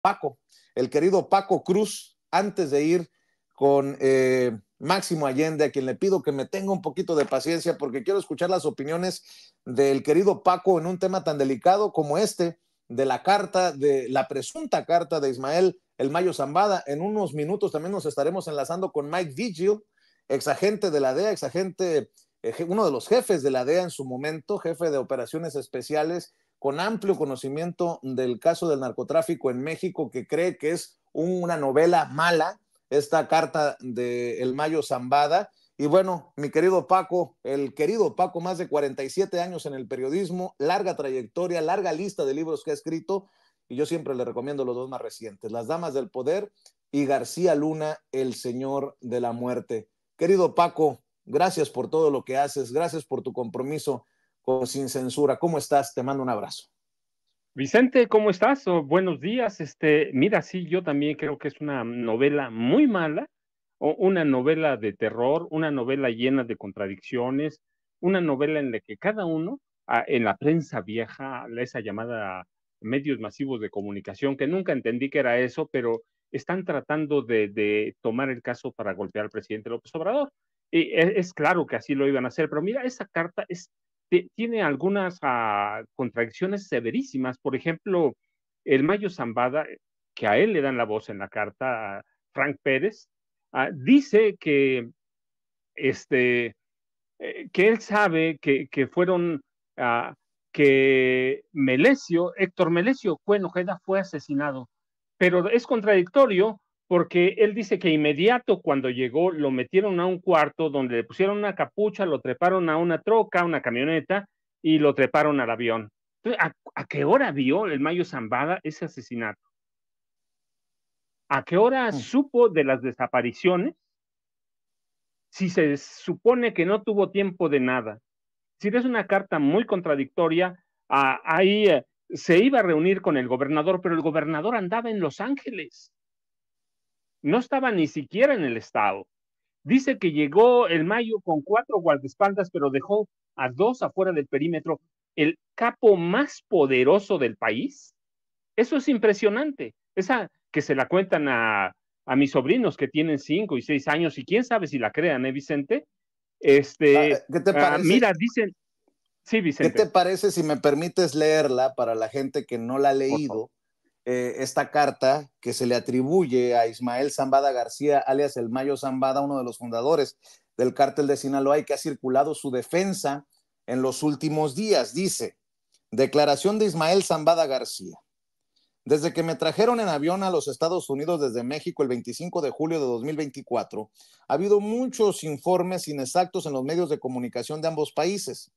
Paco, el querido Paco Cruz, antes de ir con Máximo Allende, a quien le pido que me tenga un poquito de paciencia porque quiero escuchar las opiniones del querido Paco en un tema tan delicado como este, de la carta, de la presunta carta de Ismael El Mayo Zambada. En unos minutos también nos estaremos enlazando con Mike Vigil, exagente de la DEA, exagente, uno de los jefes de la DEA en su momento, jefe de operaciones especiales, con amplio conocimiento del caso del narcotráfico en México, que cree que es una novela mala, esta carta de El Mayo Zambada. Y bueno, mi querido Paco, el querido Paco, más de 47 años en el periodismo, larga trayectoria, larga lista de libros que ha escrito, y yo siempre le recomiendo los dos más recientes, Las Damas del Poder y García Luna, El Señor de la Muerte. Querido Paco, gracias por todo lo que haces, gracias por tu compromiso con Sin Censura. ¿Cómo estás? Te mando un abrazo. Vicente, ¿cómo estás? Buenos días. Mira, sí, yo también creo que es una novela muy mala, o una novela de terror, una novela llena de contradicciones, una novela en la que cada uno, en la prensa vieja, esa llamada medios masivos de comunicación, que nunca entendí que era eso, pero están tratando de tomar el caso para golpear al presidente López Obrador. Y es claro que así lo iban a hacer, pero mira, esa carta tiene algunas contradicciones severísimas. Por ejemplo, el Mayo Zambada, que a él le dan la voz en la carta, a Frank Pérez, dice este, que él sabe que fueron, que Héctor Melesio Cuen Ojeda fue asesinado, pero es contradictorio porque él dice que inmediato cuando llegó lo metieron a un cuarto donde le pusieron una capucha, lo treparon a una troca, una camioneta y lo treparon al avión. Entonces, ¿a qué hora vio el Mayo Zambada ese asesinato? ¿A qué hora supo de las desapariciones? Si se supone que no tuvo tiempo de nada. Si es una carta muy contradictoria, ahí se iba a reunir con el gobernador, pero el gobernador andaba en Los Ángeles. No estaba ni siquiera en el estado. Dice que llegó el Mayo con 4 guardaespaldas, pero dejó a 2 afuera del perímetro. El capo más poderoso del país. Eso es impresionante. Esa que se la cuentan a mis sobrinos que tienen 5 y 6 años, y quién sabe si la crean, Vicente. ¿Qué te parece? Mira, dicen, sí, ¿Qué te Vicente, parece si me permites leerla para la gente que no la ha por favor. leído? Esta carta que se le atribuye a Ismael Zambada García, alias El Mayo Zambada, uno de los fundadores del cártel de Sinaloa, y que ha circulado su defensa en los últimos días. Dice: declaración de Ismael Zambada García. Desde que me trajeron en avión a los Estados Unidos desde México el 25 de julio de 2024, ha habido muchos informes inexactos en los medios de comunicación de ambos países.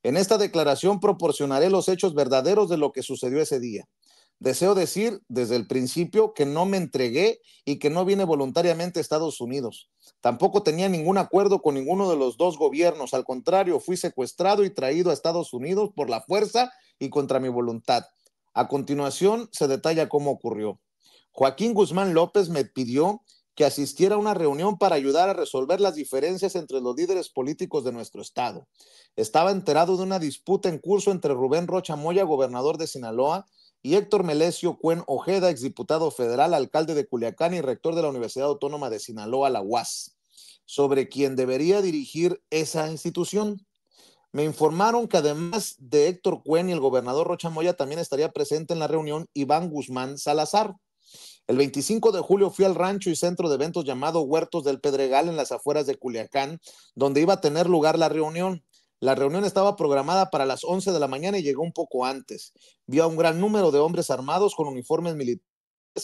En esta declaración proporcionaré los hechos verdaderos de lo que sucedió ese día. Deseo decir desde el principio que no me entregué y que no vine voluntariamente a Estados Unidos. Tampoco tenía ningún acuerdo con ninguno de los dos gobiernos. Al contrario, fui secuestrado y traído a Estados Unidos por la fuerza y contra mi voluntad. A continuación se detalla cómo ocurrió. Joaquín Guzmán López me pidió que asistiera a una reunión para ayudar a resolver las diferencias entre los líderes políticos de nuestro estado. Estaba enterado de una disputa en curso entre Rubén Rocha Moya, gobernador de Sinaloa, y Héctor Melesio Cuen Ojeda, exdiputado federal, alcalde de Culiacán y rector de la Universidad Autónoma de Sinaloa, la UAS, sobre quién debería dirigir esa institución. Me informaron que además de Héctor Cuen y el gobernador Rocha Moya, también estaría presente en la reunión Iván Guzmán Salazar. El 25 de julio fui al rancho y centro de eventos llamado Huertos del Pedregal en las afueras de Culiacán, donde iba a tener lugar la reunión. La reunión estaba programada para las 11 de la mañana y llegó un poco antes. Vi a un gran número de hombres armados con uniformes militares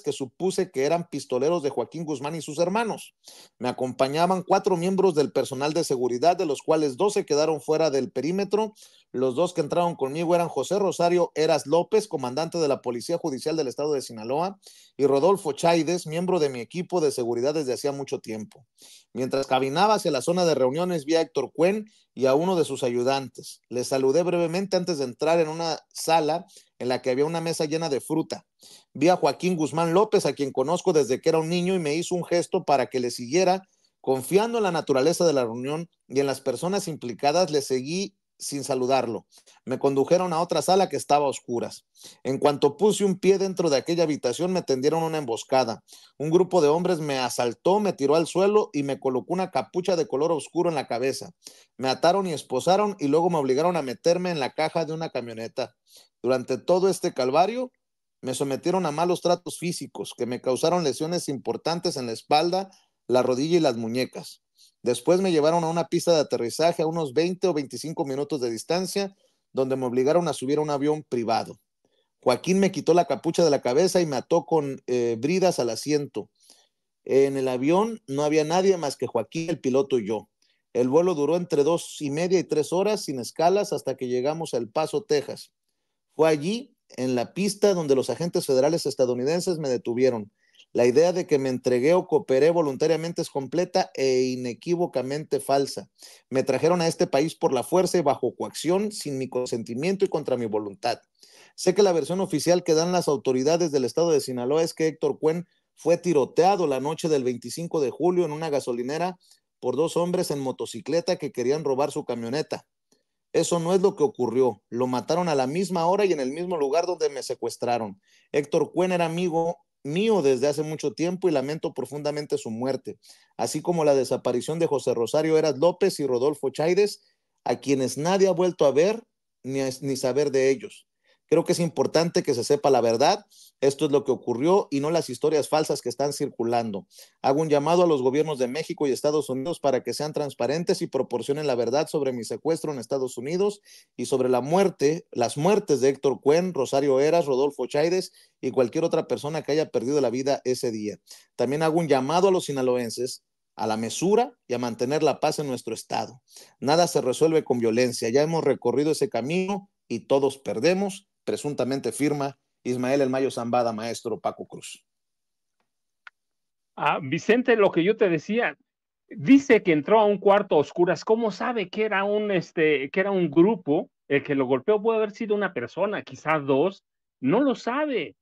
que supuse que eran pistoleros de Joaquín Guzmán y sus hermanos. Me acompañaban 4 miembros del personal de seguridad, de los cuales 2 se quedaron fuera del perímetro. Los 2 que entraron conmigo eran José Rosario Eras López, comandante de la Policía Judicial del Estado de Sinaloa, y Rodolfo Chaides, miembro de mi equipo de seguridad desde hacía mucho tiempo. Mientras caminaba hacia la zona de reuniones, vi a Héctor Cuen y a uno de sus ayudantes. Les saludé brevemente antes de entrar en una sala en la que había una mesa llena de fruta. Vi a Joaquín Guzmán López, a quien conozco desde que era un niño, y me hizo un gesto para que le siguiera. Confiando en la naturaleza de la reunión y en las personas implicadas, le seguí sin saludarlo. Me condujeron a otra sala que estaba a oscuras. En cuanto puse un pie dentro de aquella habitación, me tendieron una emboscada. Un grupo de hombres me asaltó, me tiró al suelo y me colocó una capucha de color oscuro en la cabeza. Me ataron y esposaron y luego me obligaron a meterme en la caja de una camioneta. Durante todo este calvario, me sometieron a malos tratos físicos que me causaron lesiones importantes en la espalda, la rodilla y las muñecas. Después me llevaron a una pista de aterrizaje a unos 20 o 25 minutos de distancia, donde me obligaron a subir a un avión privado. Joaquín me quitó la capucha de la cabeza y me ató con bridas al asiento. En el avión no había nadie más que Joaquín, el piloto y yo. El vuelo duró entre 2:30 y 3 horas sin escalas hasta que llegamos a El Paso, Texas. Fue allí, en la pista, donde los agentes federales estadounidenses me detuvieron. La idea de que me entregué o cooperé voluntariamente es completa e inequívocamente falsa. Me trajeron a este país por la fuerza y bajo coacción, sin mi consentimiento y contra mi voluntad. Sé que la versión oficial que dan las autoridades del estado de Sinaloa es que Héctor Cuen fue tiroteado la noche del 25 de julio en una gasolinera por 2 hombres en motocicleta que querían robar su camioneta. Eso no es lo que ocurrió. Lo mataron a la misma hora y en el mismo lugar donde me secuestraron. Héctor Cuen era amigo mío desde hace mucho tiempo y lamento profundamente su muerte, así como la desaparición de José Rosario Eras López y Rodolfo Chaides, a quienes nadie ha vuelto a ver ni saber de ellos. Creo que es importante que se sepa la verdad. Esto es lo que ocurrió y no las historias falsas que están circulando. Hago un llamado a los gobiernos de México y Estados Unidos para que sean transparentes y proporcionen la verdad sobre mi secuestro en Estados Unidos y sobre las muertes de Héctor Cuen, Rosario Eras, Rodolfo Chaides y cualquier otra persona que haya perdido la vida ese día. También hago un llamado a los sinaloenses a la mesura y a mantener la paz en nuestro estado. Nada se resuelve con violencia. Ya hemos recorrido ese camino y todos perdemos. Presuntamente firma Ismael El Mayo Zambada, maestro Paco Cruz. Vicente, lo que yo te decía, dice que entró a un cuarto a oscuras. ¿Cómo sabe que era que era un grupo? El que lo golpeó puede haber sido una persona, quizás dos. No lo sabe.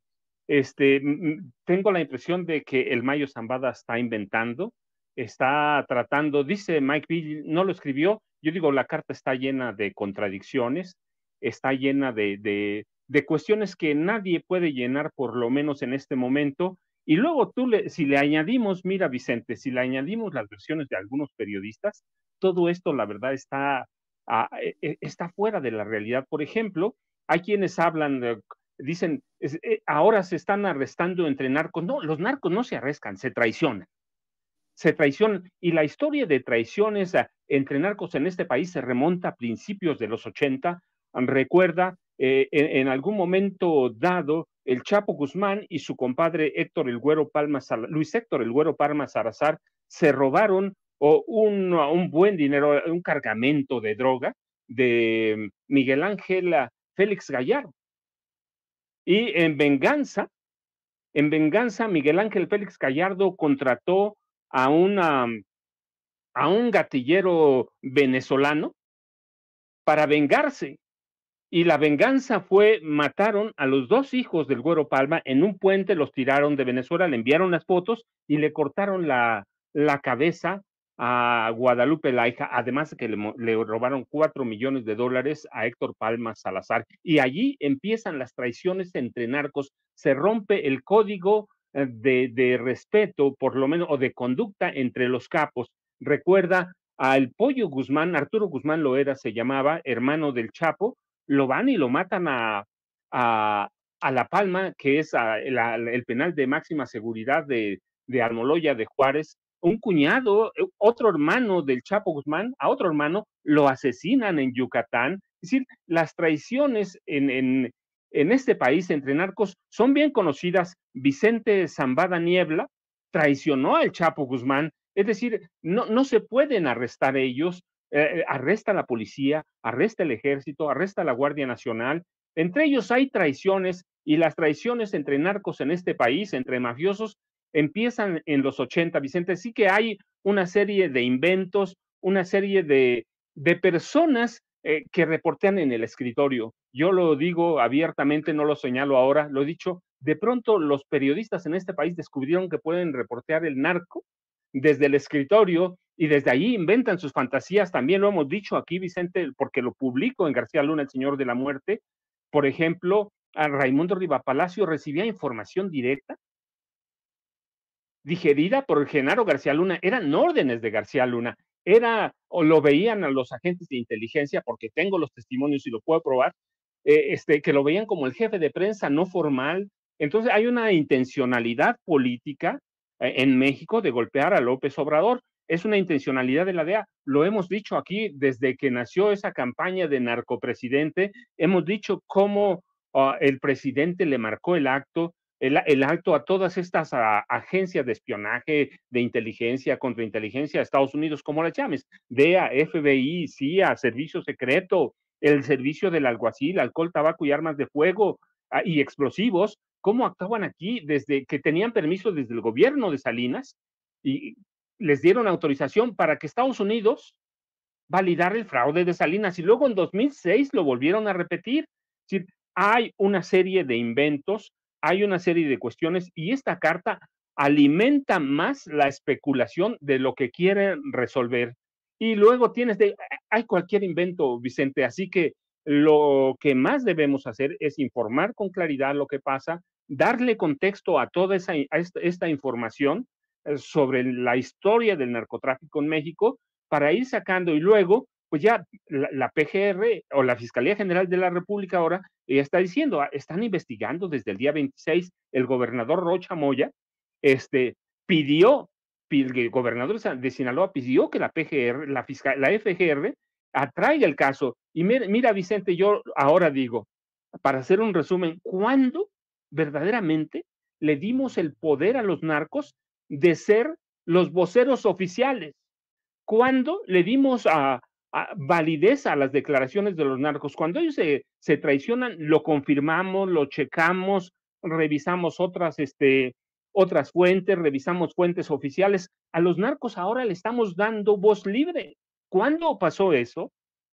Tengo la impresión de que el Mayo Zambada está inventando, está tratando, dice Mike Bill, no lo escribió. Yo digo, la carta está llena de contradicciones, está llena de cuestiones que nadie puede llenar, por lo menos en este momento. Y luego si le añadimos, mira Vicente, si le añadimos las versiones de algunos periodistas, todo esto la verdad está fuera de la realidad. Por ejemplo, hay quienes hablan, dicen, ahora se están arrestando entre narcos. No, los narcos no se arrestan, se traicionan. Se traicionan. Y la historia de traiciones entre narcos en este país se remonta a principios de los 80. Recuerda, en algún momento dado, el Chapo Guzmán y su compadre Héctor El Güero Palma, Luis Héctor El Güero Palma Salazar, se robaron un buen dinero, un cargamento de droga de Miguel Ángel Félix Gallardo. Y en venganza, Miguel Ángel Félix Gallardo contrató a, a un gatillero venezolano para vengarse. Y la venganza fue, mataron a los dos hijos del Güero Palma en un puente, los tiraron de Venezuela, le enviaron las fotos y le cortaron la cabeza a Guadalupe la hija, además de que le robaron $4 millones a Héctor Palma Salazar. Y allí empiezan las traiciones entre narcos, se rompe el código de respeto, por lo menos, o de conducta entre los capos. Recuerda al Pollo Guzmán, Arturo Guzmán Loera se llamaba, hermano del Chapo, lo van y lo matan a La Palma, que es el penal de máxima seguridad de Almoloya de Juárez. Un cuñado, otro hermano del Chapo Guzmán, a otro hermano lo asesinan en Yucatán. Es decir, las traiciones en este país entre narcos son bien conocidas. Vicente Zambada Niebla traicionó al Chapo Guzmán, es decir, no se pueden arrestar ellos, arresta la policía, arresta el ejército, arresta la Guardia Nacional. Entre ellos hay traiciones y las traiciones entre narcos en este país, entre mafiosos, empiezan en los 80, Vicente. Sí que hay una serie de inventos, una serie de personas que reportean en el escritorio. Yo lo digo abiertamente, no lo señalo ahora, lo he dicho, de pronto los periodistas en este país descubrieron que pueden reportear el narco desde el escritorio y desde ahí inventan sus fantasías, también lo hemos dicho aquí, Vicente, porque lo publico en García Luna, El Señor de la Muerte. Por ejemplo, a Raimundo Rivapalacio recibía información directa, digerida por Genaro García Luna, eran órdenes de García Luna, era, o lo veían a los agentes de inteligencia, porque tengo los testimonios y lo puedo probar, que lo veían como el jefe de prensa no formal. Entonces hay una intencionalidad política en México de golpear a López Obrador. Es una intencionalidad de la DEA. Lo hemos dicho aquí desde que nació esa campaña de narcopresidente. Hemos dicho cómo el presidente le marcó el alto a todas estas agencias de espionaje, de inteligencia, contrainteligencia, Estados Unidos, como las llames, DEA, FBI, CIA, Servicio Secreto, el servicio del alguacil, alcohol, tabaco y armas de fuego y explosivos, cómo actuaban aquí desde que tenían permiso desde el gobierno de Salinas y les dieron autorización para que Estados Unidos validar el fraude de Salinas y luego en 2006 lo volvieron a repetir. Es decir, hay una serie de inventos, hay una serie de cuestiones y esta carta alimenta más la especulación de lo que quieren resolver. Y luego hay cualquier invento, Vicente, así que lo que más debemos hacer es informar con claridad lo que pasa, darle contexto a toda esta información sobre la historia del narcotráfico en México para ir sacando y luego, pues ya la PGR o la Fiscalía General de la República ahora ya está diciendo, están investigando desde el día 26, el gobernador Rocha Moya, pidió, el gobernador de Sinaloa pidió que la PGR, la FGR, atraiga el caso. Y mira, Vicente, yo ahora digo, para hacer un resumen, ¿cuándo verdaderamente le dimos el poder a los narcos de ser los voceros oficiales? ¿Cuándo le dimos validez a las declaraciones de los narcos? Cuando ellos se traicionan, lo confirmamos, lo checamos, revisamos otras fuentes, revisamos fuentes oficiales. A los narcos ahora le estamos dando voz libre. ¿Cuándo pasó eso?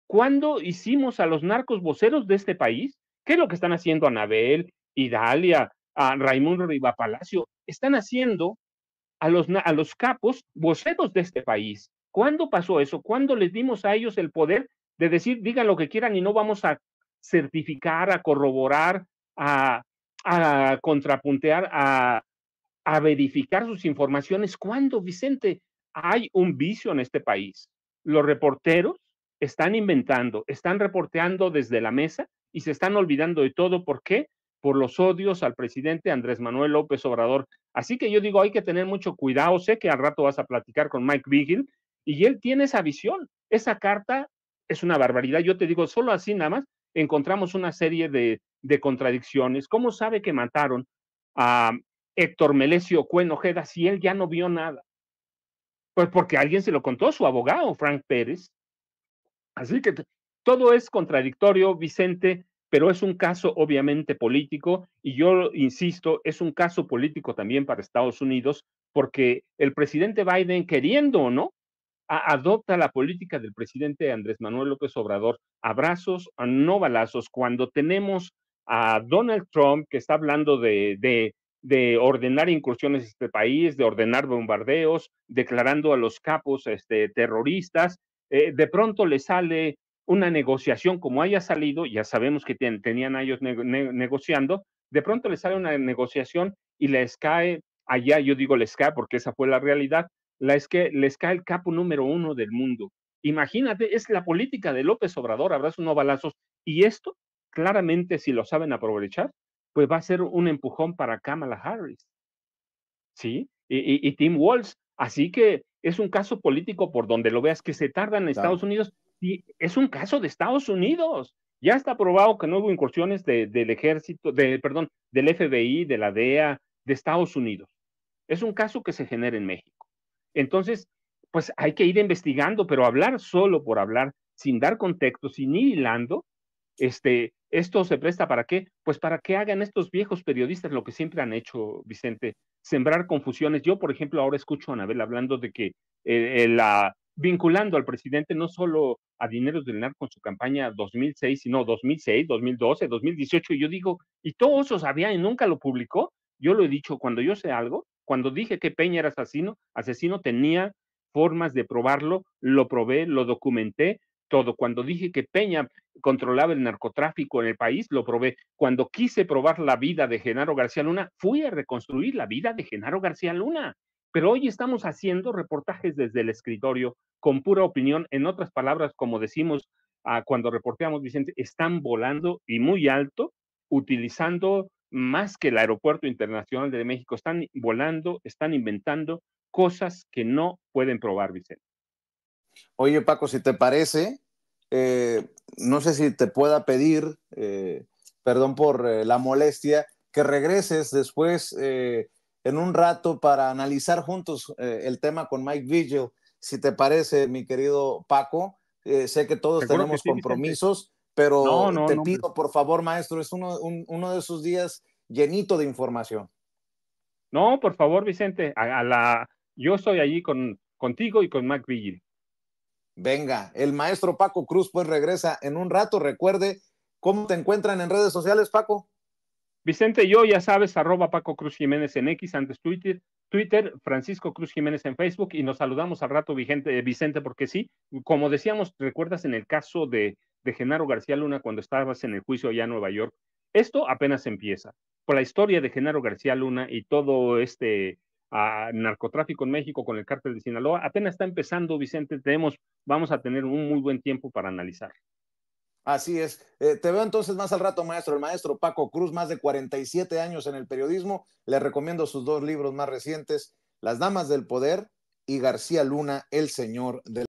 ¿Cuándo hicimos a los narcos voceros de este país? ¿Qué es lo que están haciendo Anabel, Idalia, a Raimundo Riva Palacio? Están haciendo a los capos voceros de este país. ¿Cuándo pasó eso? ¿Cuándo les dimos a ellos el poder de decir, digan lo que quieran y no vamos a certificar, a corroborar, a contrapuntear, a verificar sus informaciones? ¿Cuándo, Vicente? Hay un vicio en este país. Los reporteros están inventando, están reporteando desde la mesa y se están olvidando de todo. ¿Por qué? Por los odios al presidente Andrés Manuel López Obrador. Así que yo digo, hay que tener mucho cuidado. Sé que al rato vas a platicar con Mike Vigil y él tiene esa visión. Esa carta es una barbaridad. Yo te digo, solo así nada más encontramos una serie de contradicciones. ¿Cómo sabe que mataron a Héctor Melesio Cuen Ojeda si él ya no vio nada? Pues porque alguien se lo contó, su abogado, Frank Pérez. Así que todo es contradictorio, Vicente, pero es un caso obviamente político y yo insisto, es un caso político también para Estados Unidos porque el presidente Biden, queriendo o no, adopta la política del presidente Andrés Manuel López Obrador, abrazos, no balazos, cuando tenemos a Donald Trump que está hablando de ordenar incursiones en este país, de ordenar bombardeos, declarando a los capos terroristas, de pronto le sale una negociación como haya salido, ya sabemos que tenían a ellos negociando, de pronto le sale una negociación y les cae, allá yo digo les cae porque esa fue la realidad, les cae el capo número uno del mundo. Imagínate, es la política de López Obrador, abrazos no balazos, y esto, claramente, si lo saben aprovechar, pues va a ser un empujón para Kamala Harris, ¿sí? Y Tim Walz. Así que es un caso político por donde lo veas que se tardan en Claro. Estados Unidos, y es un caso de Estados Unidos. Ya está probado que no hubo incursiones del ejército, perdón, del FBI, de la DEA, de Estados Unidos. Es un caso que se genera en México. Entonces, pues hay que ir investigando, pero hablar solo por hablar, sin dar contexto, sin ir hilando, esto se presta para qué? Pues para que hagan estos viejos periodistas lo que siempre han hecho, Vicente, sembrar confusiones. Yo, por ejemplo, ahora escucho a Anabel hablando de que vinculando al presidente no solo a dineros del narco en su campaña 2006, sino 2006, 2012, 2018, y yo digo, y todo eso sabía y nunca lo publicó. Yo lo he dicho, cuando yo sé algo, cuando dije que Peña era asesino tenía formas de probarlo, lo probé, lo documenté, todo. Cuando dije que Peña controlaba el narcotráfico en el país, lo probé. Cuando quise probar la vida de Genaro García Luna, fui a reconstruir la vida de Genaro García Luna. Pero hoy estamos haciendo reportajes desde el escritorio con pura opinión. En otras palabras, como decimos cuando reporteamos, Vicente, están volando y muy alto, utilizando más que el Aeropuerto Internacional de México, están volando, están inventando cosas que no pueden probar, Vicente. Oye, Paco, si te parece, no sé si te pueda pedir, perdón por la molestia, que regreses después en un rato para analizar juntos el tema con Mike Vigil. Si te parece, mi querido Paco, sé que todos Seguro que tenemos sí, Vicente. compromisos, No, pero no, te no, pido, por favor, maestro, es uno de esos días llenito de información. no, por favor, Vicente, yo estoy allí contigo y con Mac Vigil. Venga, el maestro Paco Cruz pues regresa en un rato. Recuerde cómo te encuentran en redes sociales, Paco. Vicente, yo ya sabes, arroba Paco Cruz Jiménez en X, antes Twitter, Francisco Cruz Jiménez en Facebook, y nos saludamos al rato, Vicente, porque sí, como decíamos, recuerdas en el caso de Genaro García Luna cuando estabas en el juicio allá en Nueva York, esto apenas empieza. Por la historia de Genaro García Luna y todo este narcotráfico en México con el cártel de Sinaloa, apenas está empezando, Vicente, vamos a tener un muy buen tiempo para analizar. Así es. Te veo entonces más al rato, maestro. El maestro Paco Cruz, más de 47 años en el periodismo. Le recomiendo sus dos libros más recientes, Las Damas del Poder y García Luna, El Señor del